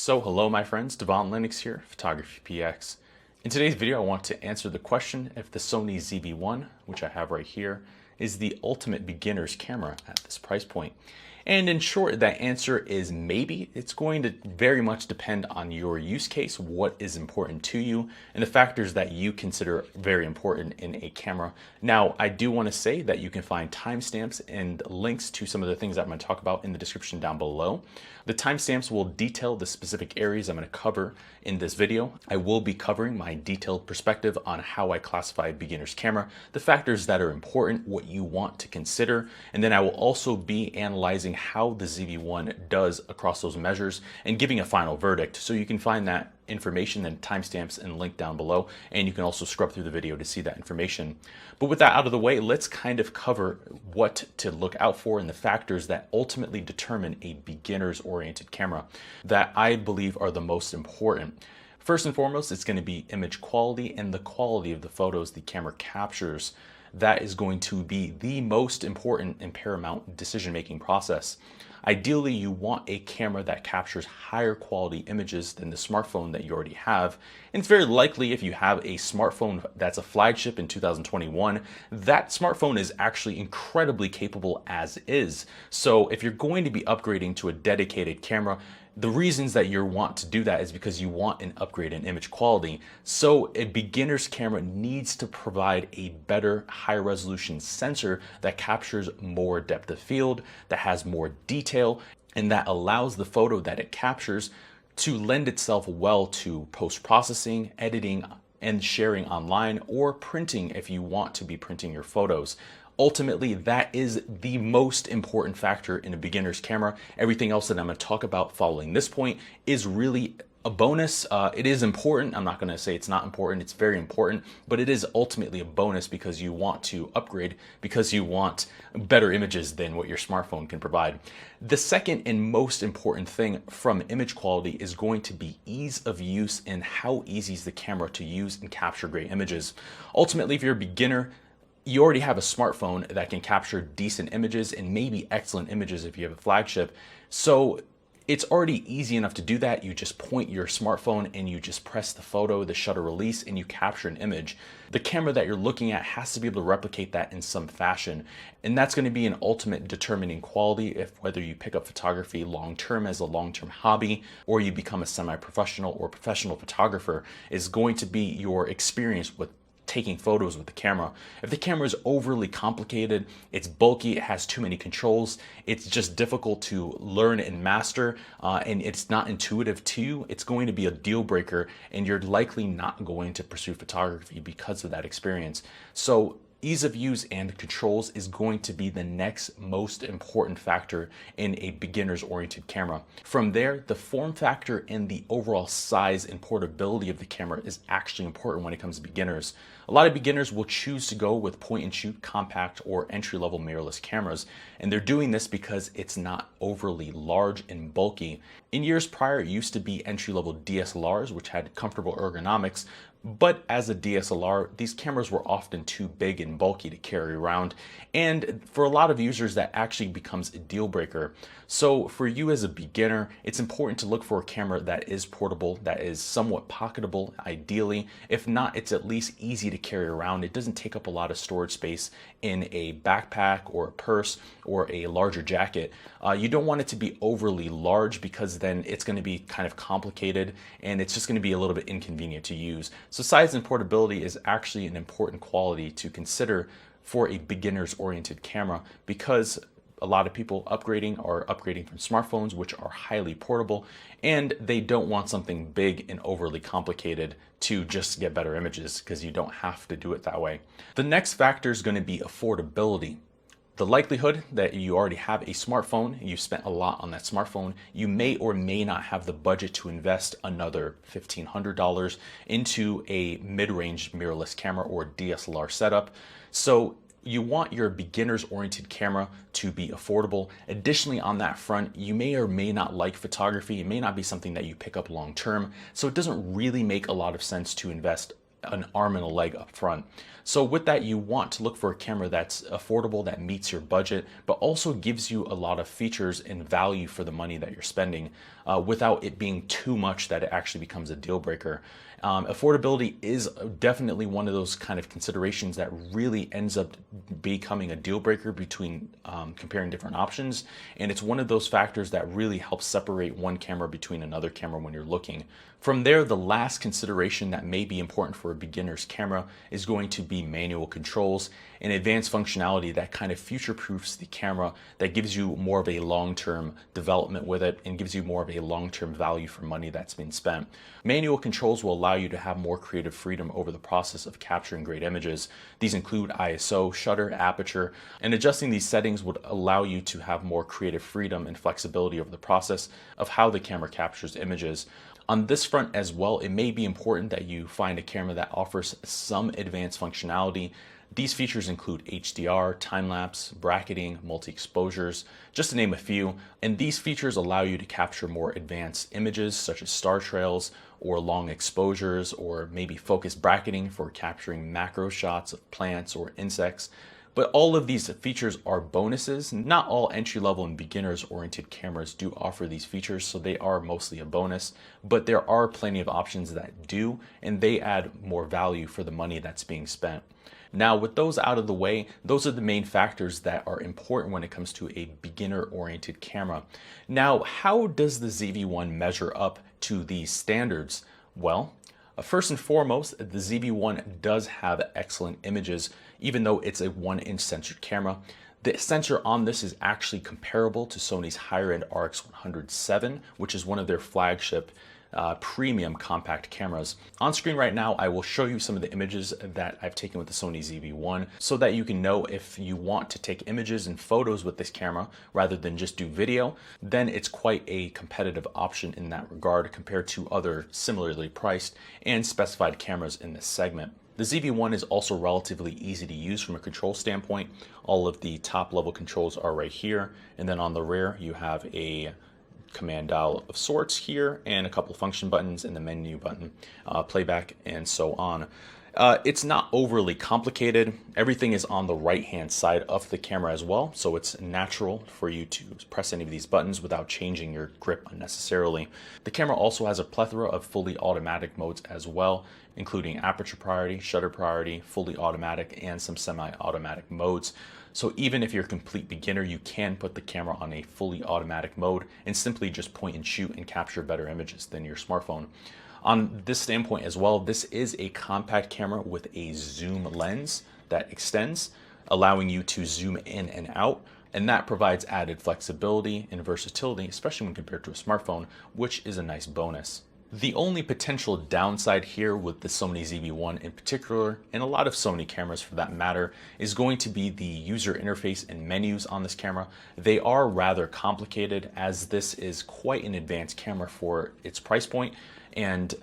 So hello my friends, Devaun Lennox here, PhotographyPX. In today's video I want to answer the question if the Sony ZV-1, which I have right here, is the ultimate beginner's camera at this price point. And in short, that answer is maybe. It's going to very much depend on your use case, what is important to you, and the factors that you consider very important in a camera. Now, I do want to say that you can find timestamps and links to some of the things that I'm going to talk about in the description down below. The timestamps will detail the specific areas I'm going to cover in this video. I will be covering my detailed perspective on how I classify a beginner's camera, the factors that are important, what you want to consider, and then I will also be analyzing how the ZV-1 does across those measures and giving a final verdict. So you can find that information and timestamps and link down below, and you can also scrub through the video to see that information. But with that out of the way, let's kind of cover what to look out for and the factors that ultimately determine a beginner's oriented camera that I believe are the most important. First and foremost, it's going to be image quality and the quality of the photos the camera captures. That is going to be the most important and paramount decision-making process. Ideally, you want a camera that captures higher quality images than the smartphone that you already have. And it's very likely if you have a smartphone that's a flagship in 2021, that smartphone is actually incredibly capable as is. So if you're going to be upgrading to a dedicated camera, the reasons that you want to do that is because you want an upgrade in image quality. So a beginner's camera needs to provide a better, higher resolution sensor that captures more depth of field, that has more detail, and that allows the photo that it captures to lend itself well to post-processing, editing, and sharing online, or printing if you want to be printing your photos. Ultimately, that is the most important factor in a beginner's camera. Everything else that I'm going to talk about following this point is really a bonus. It is important. I'm not going to say it's not important. It's very important, but it is ultimately a bonus because you want to upgrade, because you want better images than what your smartphone can provide. The second and most important thing from image quality is going to be ease of use and how easy is the camera to use and capture great images. Ultimately, if you're a beginner, you already have a smartphone that can capture decent images and maybe excellent images if you have a flagship. So it's already easy enough to do that. You just point your smartphone and you just press the photo, the shutter release, and you capture an image. The camera that you're looking at has to be able to replicate that in some fashion. And that's going to be an ultimate determining quality if whether you pick up photography long-term as a long-term hobby or you become a semi-professional or professional photographer, is going to be your experience with taking photos with the camera. If the camera is overly complicated, it's bulky, it has too many controls, it's just difficult to learn and master, and it's not intuitive to you, it's going to be a deal breaker and you're likely not going to pursue photography because of that experience. So ease of use and controls is going to be the next most important factor in a beginner's oriented camera. From there, the form factor and the overall size and portability of the camera is actually important when it comes to beginners. A lot of beginners will choose to go with point and shoot, compact, or entry-level mirrorless cameras, and they're doing this because it's not overly large and bulky. In years prior, it used to be entry-level DSLRs, which had comfortable ergonomics, but as a DSLR, these cameras were often too big and bulky to carry around, and for a lot of users that actually becomes a deal breaker. So for you as a beginner, it's important to look for a camera that is portable, that is somewhat pocketable ideally. If not, it's at least easy to carry around. It doesn't take up a lot of storage space in a backpack or a purse or a larger jacket. You don't want it to be overly large because then it's going to be kind of complicated and it's just going to be a little bit inconvenient to use. So size and portability is actually an important quality to consider for a beginner's oriented camera because a lot of people are upgrading from smartphones, which are highly portable, and they don't want something big and overly complicated to just get better images because you don't have to do it that way. The next factor is going to be affordability. The likelihood that you already have a smartphone and you spent a lot on that smartphone, you may or may not have the budget to invest another $1,500 into a mid-range mirrorless camera or DSLR setup. So you want your beginner's oriented camera to be affordable. Additionally, on that front, you may or may not like photography. It may not be something that you pick up long term. So it doesn't really make a lot of sense to invest an arm and a leg up front. So with that, you want to look for a camera that's affordable, that meets your budget, but also gives you a lot of features and value for the money that you're spending. without it being too much that it actually becomes a deal breaker. Affordability is definitely one of those kind of considerations that really ends up becoming a deal breaker between comparing different options. And it's one of those factors that really helps separate one camera between another camera when you're looking. From there, the last consideration that may be important for a beginner's camera is going to be manual controls and advanced functionality that kind of future-proofs the camera, that gives you more of a long-term development with it and gives you more of a long-term value for money that's been spent. Manual controls will allow you to have more creative freedom over the process of capturing great images. These include ISO, shutter, aperture, and adjusting these settings would allow you to have more creative freedom and flexibility over the process of how the camera captures images. On this front as well, it may be important that you find a camera that offers some advanced functionality. These features include HDR, time-lapse, bracketing, multi-exposures, just to name a few. And these features allow you to capture more advanced images such as star trails or long exposures, or maybe focus bracketing for capturing macro shots of plants or insects. But all of these features are bonuses. Not all entry-level and beginners-oriented cameras do offer these features, so they are mostly a bonus. But there are plenty of options that do, and they add more value for the money that's being spent. Now, with those out of the way, those are the main factors that are important when it comes to a beginner-oriented camera. Now, how does the ZV-1 measure up to these standards? Well, first and foremost, the ZV-1 does have excellent images, even though it's a 1-inch sensor camera. The sensor on this is actually comparable to Sony's higher-end RX100 VII, which is one of their flagship premium compact cameras. On screen right now, I will show you some of the images that I've taken with the Sony ZV-1 so that you can know if you want to take images and photos with this camera rather than just do video, then it's quite a competitive option in that regard compared to other similarly priced and specified cameras in this segment. The ZV-1 is also relatively easy to use from a control standpoint. All of the top level controls are right here, and then on the rear you have a command dial of sorts here and a couple of function buttons and the menu button, playback, and so on. It's not overly complicated. Everything is on the right hand side of the camera as well, so it's natural for you to press any of these buttons without changing your grip unnecessarily. The camera also has a plethora of fully automatic modes as well, including aperture priority, shutter priority, fully automatic, and some semi-automatic modes. So even if you're a complete beginner, you can put the camera on a fully automatic mode and simply just point and shoot and capture better images than your smartphone. On this standpoint as well, this is a compact camera with a zoom lens that extends, allowing you to zoom in and out, and that provides added flexibility and versatility, especially when compared to a smartphone, which is a nice bonus. The only potential downside here with the Sony ZV-1 in particular, and a lot of Sony cameras for that matter, is going to be the user interface and menus on this camera. They are rather complicated, as this is quite an advanced camera for its price point, and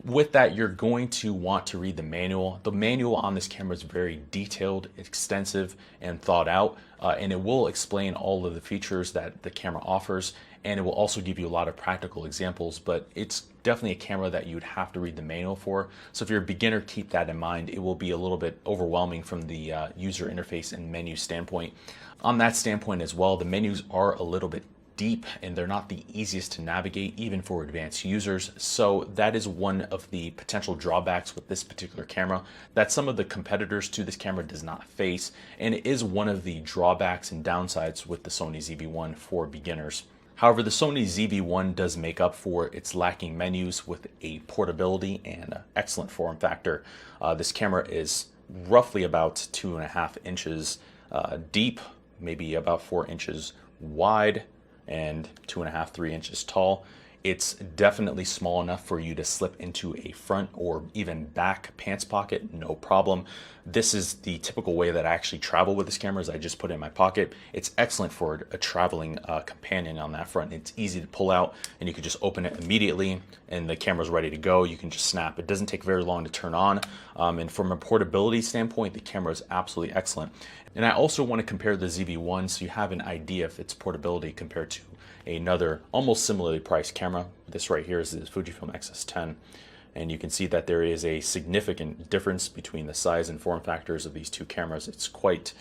with that, you're going to want to read the manual. The manual on this camera is very detailed, extensive, and thought out, and it will explain all of the features that the camera offers, and it will also give you a lot of practical examples, but it's definitely a camera that you would have to read the manual for. So if you're a beginner, keep that in mind. It will be a little bit overwhelming from the user interface and menu standpoint. On that standpoint as well, the menus are a little bit deep and they're not the easiest to navigate even for advanced users. So that is one of the potential drawbacks with this particular camera that some of the competitors to this camera does not face, and it is one of the drawbacks and downsides with the Sony ZV-1 for beginners. However, the Sony ZV-1 does make up for its lacking menus with a portability and excellent form factor. This camera is roughly about 2.5 inches deep, maybe about 4 inches wide, and 2.5, 3 inches tall. It's definitely small enough for you to slip into a front or even back pants pocket, no problem. This is the typical way that I actually travel with this camera, is I just put it in my pocket. It's excellent for a traveling companion on that front. It's easy to pull out and you can just open it immediately and the camera's ready to go. You can just snap. It doesn't take very long to turn on. And from a portability standpoint, the camera is absolutely excellent. And I also want to compare the ZV-1 so you have an idea of its portability compared to another almost similarly priced camera. This right here is the Fujifilm X-S10. and you can see that there is a significant difference between the size and form factors of these two cameras. It's quite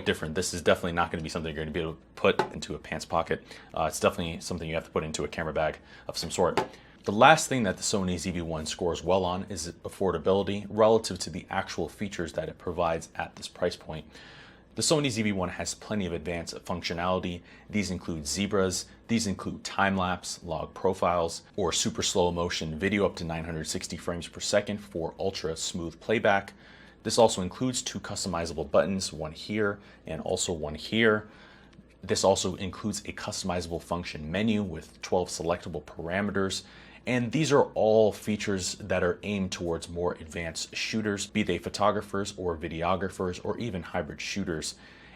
different. This is definitely not going to be something you're going to be able to put into a pants pocket. It's definitely something you have to put into a camera bag of some sort. The last thing that the Sony ZV-1 scores well on is affordability relative to the actual features that it provides at this price point. The Sony ZV-1 has plenty of advanced functionality. These include zebras, these include time-lapse, log profiles, or super slow motion video up to 960 frames per second for ultra smooth playback. This also includes 2 customizable buttons, one here and also one here. This also includes a customizable function menu with 12 selectable parameters. And these are all features that are aimed towards more advanced shooters, be they photographers or videographers or even hybrid shooters.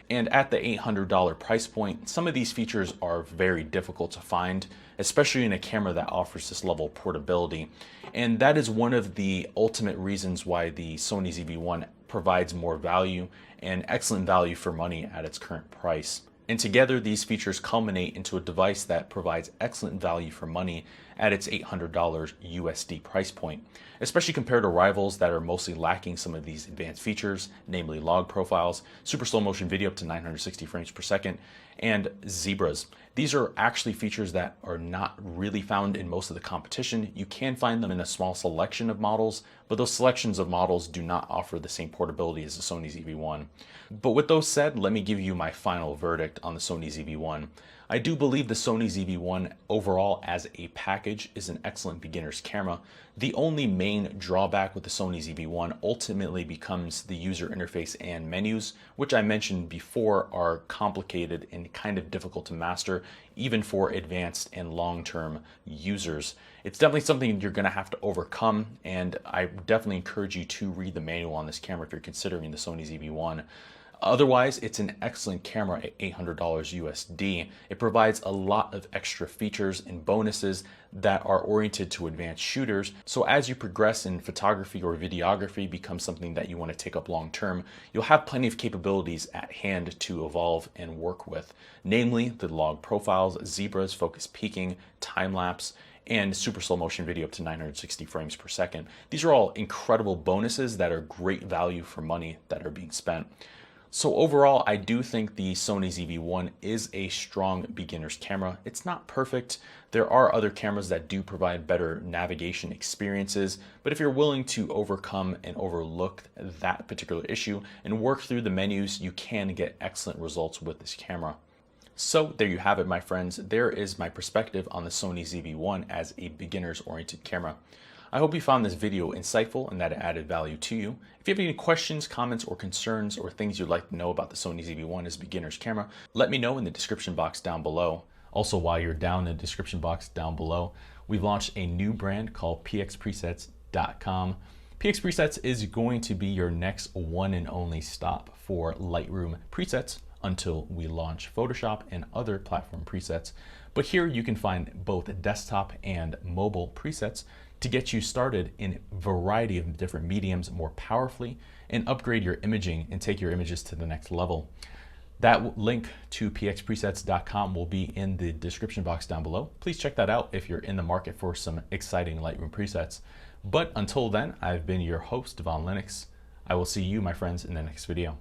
And at the $800 price point, some of these features are very difficult to find, especially in a camera that offers this level of portability. And that is one of the ultimate reasons why the Sony ZV-1 provides more value and excellent value for money at its current price. And together, these features culminate into a device that provides excellent value for money at its $800 USD price point, especially compared to rivals that are mostly lacking some of these advanced features, namely log profiles, super slow motion video up to 960 frames per second, and zebras. These are actually features that are not really found in most of the competition. You can find them in a small selection of models, but those selections of models do not offer the same portability as the Sony ZV-1. But with those said, let me give you my final verdict on the Sony ZV-1. I do believe the Sony ZV-1 overall as a package is an excellent beginner's camera. The only main drawback with the Sony ZV-1 ultimately becomes the user interface and menus, which I mentioned before are complicated and kind of difficult to master, even for advanced and long-term users. It's definitely something you're going to have to overcome, and I definitely encourage you to read the manual on this camera if you're considering the Sony ZV-1. Otherwise, it's an excellent camera at $800 USD. It provides a lot of extra features and bonuses that are oriented to advanced shooters. So as you progress in photography or videography becomes something that you want to take up long term, you'll have plenty of capabilities at hand to evolve and work with, namely the log profiles, zebras, focus peaking, time-lapse, and super slow motion video up to 960 frames per second. These are all incredible bonuses that are great value for money that are being spent. So overall, I do think the Sony ZV-1 is a strong beginner's camera. It's not perfect. There are other cameras that do provide better navigation experiences, but if you're willing to overcome and overlook that particular issue and work through the menus, you can get excellent results with this camera. So there you have it, my friends. There is my perspective on the Sony ZV-1 as a beginner's-oriented camera. I hope you found this video insightful and that it added value to you. If you have any questions, comments, or concerns, or things you'd like to know about the Sony ZV-1 as a beginner's camera, let me know in the description box down below. Also, while you're down in the description box down below, we've launched a new brand called pxpresets.com. PX Presets is going to be your next one and only stop for Lightroom presets until we launch Photoshop and other platform presets. But here you can find both desktop and mobile presets to get you started in a variety of different mediums more powerfully and upgrade your imaging and take your images to the next level. That link to pxpresets.com will be in the description box down below. Please check that out if you're in the market for some exciting Lightroom presets. But until then, I've been your host, Devaun Lennox. I will see you, my friends, in the next video.